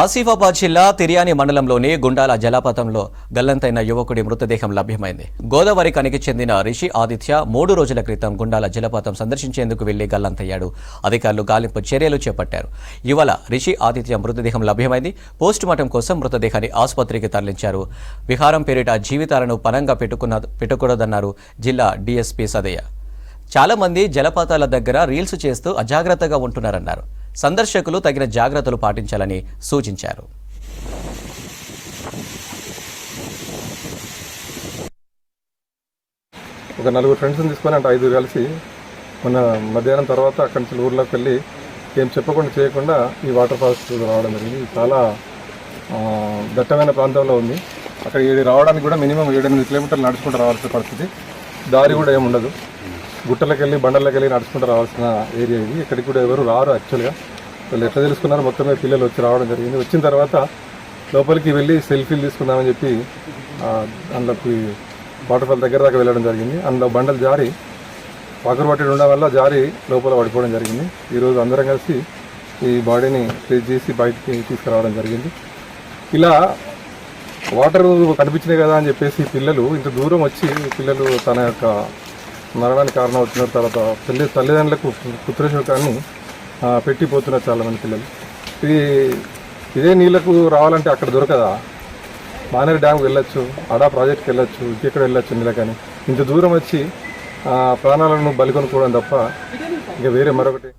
ఆసిఫాబాద్ జిల్లా తిర్యాని మండలంలోని గుండాల జలపాతంలో గల్లంతైన యువకుడి మృతదేహం లభ్యమైంది. గోదావరి కనికి చెందిన రిషి ఆదిత్య 3 రోజుల క్రితం గుండాల జలపాతం సందర్శించేందుకు వెళ్లి గల్లంతయ్యాడు. అధికారులు గాలింపు చర్యలు చేపట్టారు. ఇవాళ రిషి ఆదిత్య మృతదేహం లభ్యమైంది. పోస్టుమార్టం కోసం మృతదేహాన్ని ఆసుపత్రికి తరలించారు. విహారం పేరిట జీవితాలను పనంగా పెట్టకూడదన్నారు జిల్లా డీఎస్పీ సదయ్య. చాలా మంది జలపాతాల దగ్గర రీల్స్ చేస్తూ అజాగ్రత్తగా ఉంటున్నారన్నారు. సందర్శకులు తగిన జాగ్రత్తలు పాటించాలని సూచించారు. ఒక 4 ఫ్రెండ్స్ని తీసుకొని అంటే 5 కలిసి మొన్న మధ్యాహ్నం తర్వాత అక్కడి నుంచి ఊర్లోకి వెళ్ళి ఏం చేయకుండా ఈ వాటర్ ఫాల్స్ రావడం జరిగింది. చాలా దట్టమైన ప్రాంతంలో ఉంది. అక్కడ రావడానికి కూడా మినిమం 7-8 కిలోమీటర్లు నడుచుకుంటూ రావాల్సిన పరిస్థితి. దారి కూడా ఏముండదు. గుట్టలకు వెళ్ళి బండలకు వెళ్ళి నడుచుకుంటూ రావాల్సిన ఏరియా ఇది. ఇక్కడికి కూడా ఎవరు రారు. యాక్చువల్గా వాళ్ళు ఎట్లా తెలుసుకున్నారు, మొత్తమే పిల్లలు వచ్చి రావడం జరిగింది. వచ్చిన తర్వాత లోపలికి వెళ్ళి సెల్ఫీలు తీసుకుందామని చెప్పి అందులోకి వాటర్ ఫాల్ దగ్గర దాకా వెళ్ళడం జరిగింది. అందులో బండలు జారి పక్కరు పట్టి ఉండడం వల్ల జారి లోపల పడిపోవడం జరిగింది. ఈరోజు అందరం కలిసి ఈ బాడీని ట్రీట్ చేసి బయటికి తీసుకురావడం జరిగింది. ఇలా వాటర్ కనిపించినాయి కదా అని చెప్పేసి పిల్లలు ఇంత దూరం వచ్చి పిల్లలు తన యొక్క మరణానికి కారణం అవుతున్నారు. తర్వాత తల్లిదండ్రులకు పుత్రశోకాన్ని పెట్టిపోతున్నారు చాలామంది పిల్లలు. ఇదే నీళ్లకు రావాలంటే అక్కడ దొరకదా? మానేరు డ్యామ్కి వెళ్ళొచ్చు, అడా ప్రాజెక్ట్కి వెళ్ళొచ్చు, ఇంకెక్కడ వెళ్ళొచ్చు నీళ్ళకని. ఇంత దూరం వచ్చి ప్రాణాలను బలికొనుకోవడం తప్ప ఇంకా వేరే మరొకటి